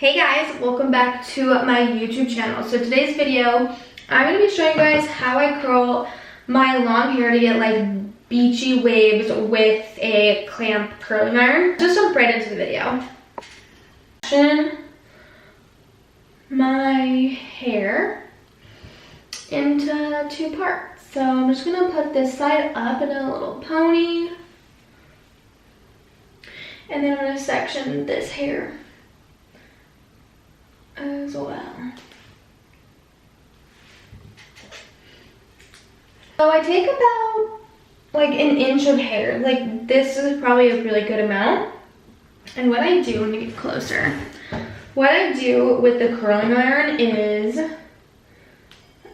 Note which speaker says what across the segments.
Speaker 1: Hey guys, welcome back to my YouTube channel. So today's video, I'm going to be showing you guys how I curl my long hair to get like beachy waves with a clamp curling iron. Just jump right into the video. My hair into two parts. So I'm just going to put this side up in a little pony. And then I'm going to section this hair as well. So I take about like an inch of hair. Like this is probably a really good amount. And what I do, let me get closer. What I do with the curling iron is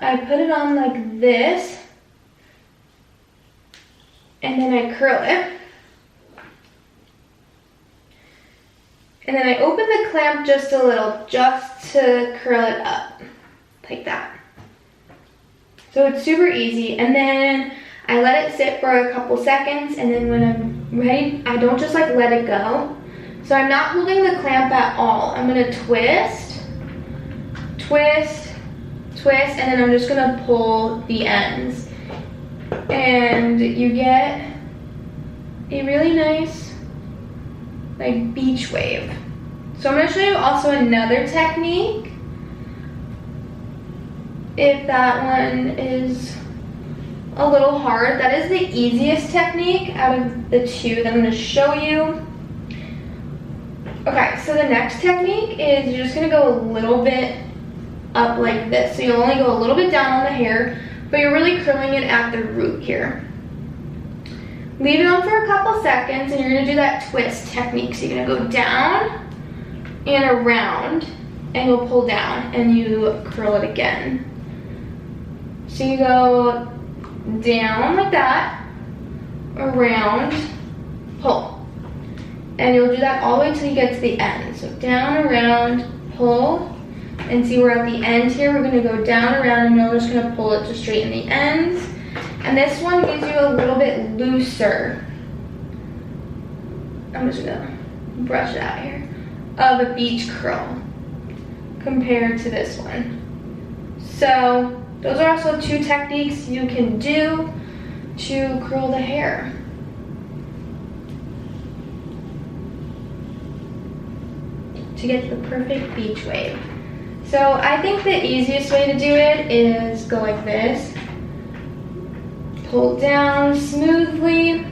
Speaker 1: I put it on like this and then I curl it. And then I open the clamp just a little, just to curl it up, like that. So it's super easy. And then I let it sit for a couple seconds, and then when I'm ready, I don't just like let it go. So I'm not holding the clamp at all. I'm gonna twist, twist, twist, and then I'm just gonna pull the ends. And you get a really nice like beach wave. So I'm going to show you also another technique if that one is a little hard. That is the easiest technique out of the two that I'm going to show you. Okay, so the next technique is you're just going to go a little bit up like this. So you'll only go a little bit down on the hair, but you're really curling it at the root here. Leave it on for a couple seconds and you're gonna do that twist technique. So you're gonna go down and around and you'll pull down and you curl it again. So you go down like that, around, pull. And you'll do that all the way till you get to the end. So down, around, pull, and see we're at the end here. We're gonna go down, around, and we're just gonna pull it to straighten the ends. And this one gives you a little bit looser, I'm just gonna brush it out here, of a beach curl compared to this one. So those are also two techniques you can do to curl the hair. To get the perfect beach wave. So I think the easiest way to do it is go like this. Pull down smoothly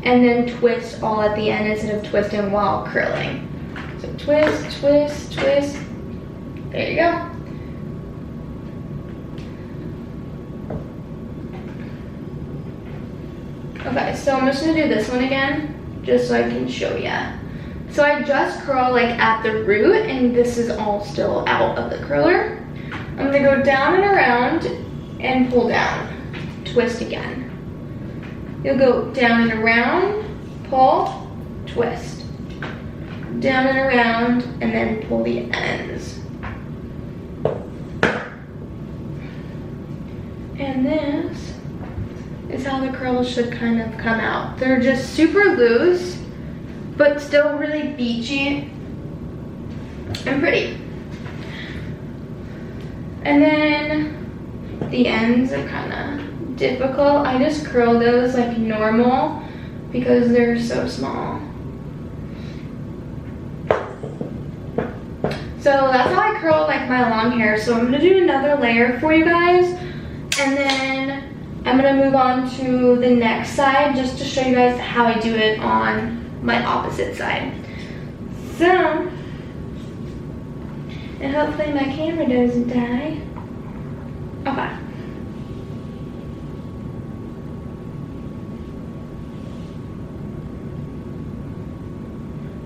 Speaker 1: and then twist all at the end instead of twisting while curling. So twist, twist, twist. There you go. Okay, so I'm just gonna do this one again just so I can show ya. So I just curl like at the root and this is all still out of the curler. I'm gonna go down and around and pull down. Twist again. You'll go down and around, pull, twist. Down and around, and then pull the ends. And this is how the curls should kind of come out. They're just super loose, but still really beachy and pretty. And then the ends are kind of difficult. I just curl those like normal because they're so small. So that's how I curl like my long hair. So I'm gonna do another layer for you guys and then I'm gonna move on to the next side just to show you guys how I do it on my opposite side. So, and hopefully my camera doesn't die. Okay.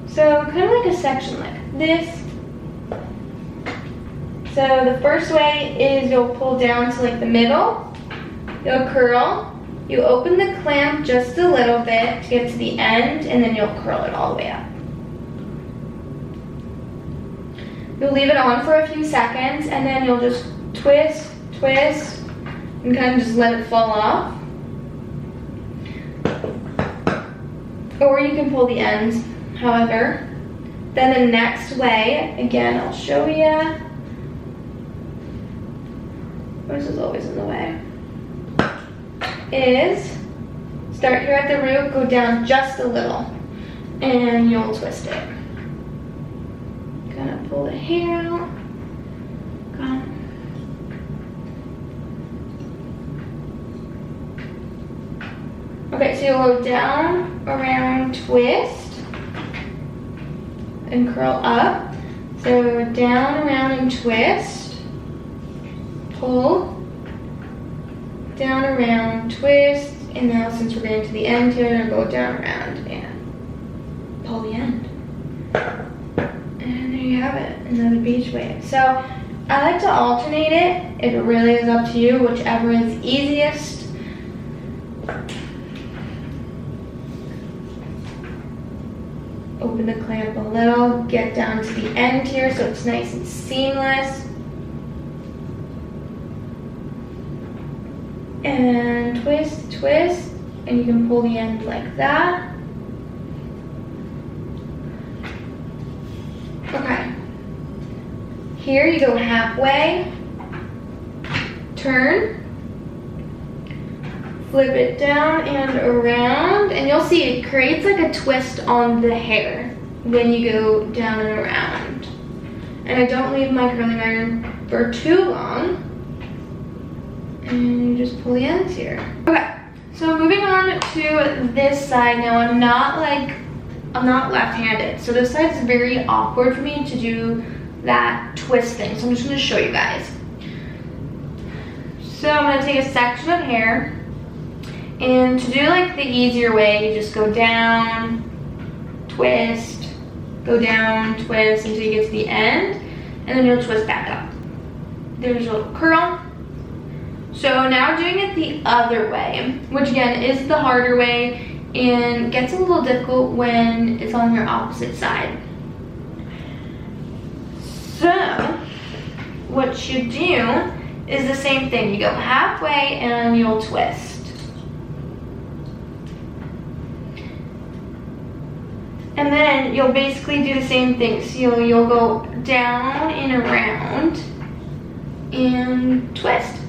Speaker 1: So kind of like a section like this. So the first way is you'll pull down to like the middle, you'll curl, you open the clamp just a little bit to get to the end and then you'll curl it all the way up. You'll leave it on for a few seconds and then you'll just twist, twist, and kind of just let it fall off. Or you can pull the ends however Then the next way, again, I'll show you. This is always in the way. Is start here at the root, go down just a little, and you'll twist it. Gonna pull the hair out. Okay, so you'll go down, around, twist, and curl up. So down, around, and twist. Pull. Down, around, twist. And now since we're getting to the end here, I'm gonna go down, around, and pull the end. And there you have it, another beach wave. So I like to alternate it. It really is up to you, whichever is easiest. Open the clamp a little, get down to the end here so it's nice and seamless. And twist, twist, and you can pull the end like that. Okay. Here you go halfway, turn, flip it down and around, and you'll see it creates like a twist on the hair when you go down and around. And I don't leave my curling iron for too long. And you just pull the ends here. Okay, so moving on to this side now. I'm not left-handed, so this side is very awkward for me to do that twist thing. So I'm just gonna show you guys. So I'm gonna take a section of hair, and to do like the easier way, you just go down, twist, go down, twist until you get to the end, and then you'll twist back up. There's a little curl. So now doing it the other way, which again is the harder way and gets a little difficult when it's on your opposite side. So what you do is the same thing. You go halfway and you'll twist. And then you'll basically do the same thing. So you'll go down and around and twist.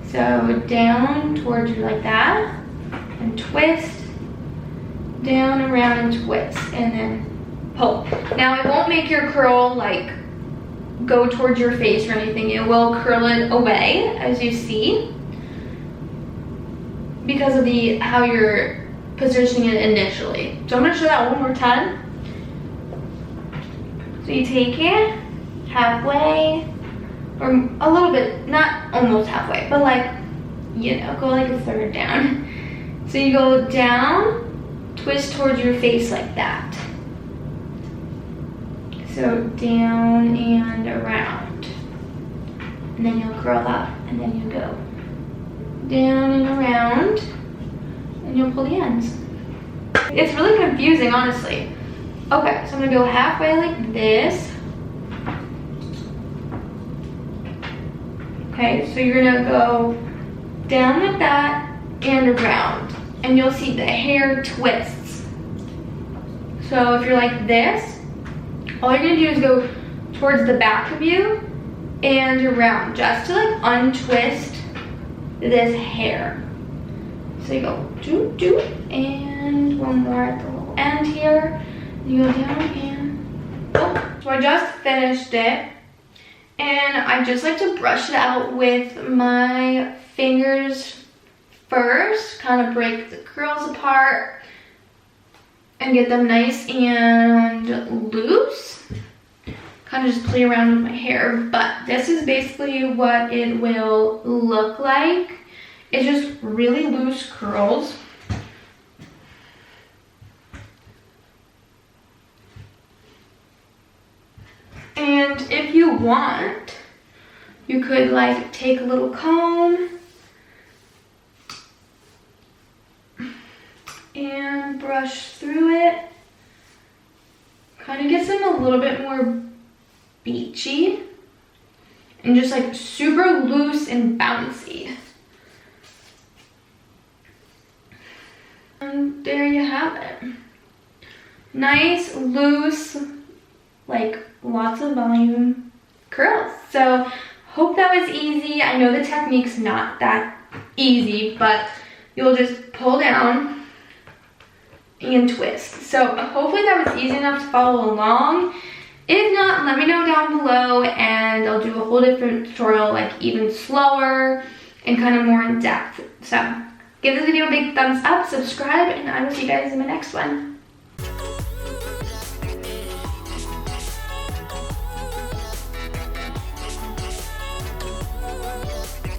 Speaker 1: So down towards you like that, and twist, down, around, and twist, and then pull. Now it won't make your curl like go towards your face or anything. It will curl it away, as you see, because of how you're positioning it initially. So I'm gonna show that one more time. So you take it halfway, or a little bit, not almost halfway, but like, you know, go like a third down. So you go down, twist towards your face like that. So down and around. And then you'll curl up, and then you go down and around, and you'll pull the ends. It's really confusing, honestly. Okay, so I'm gonna go halfway like this. Okay, so you're gonna go down like that and around, and you'll see the hair twists. So if you're like this, all you're gonna do is go towards the back of you and around, just to like untwist this hair. So you go do, do, and one more at the little end here. You go down and oh. So I just finished it. And I just like to brush it out with my fingers first, kind of break the curls apart and get them nice and loose. Kind of just play around with my hair, but this is basically what it will look like. It's just really loose curls. And if you want, you could like take a little comb and brush through it. Kind of gets them a little bit more beachy and just like super loose and bouncy. And there you have it. nice, loose, like lots of volume curls. So hope that was easy. I know the technique's not that easy, but you'll just pull down and twist. So hopefully that was easy enough to follow along. If not, let me know down below and I'll do a whole different tutorial, like even slower and kind of more in depth. So give this video a big thumbs up, subscribe, and I will see you guys in my next one.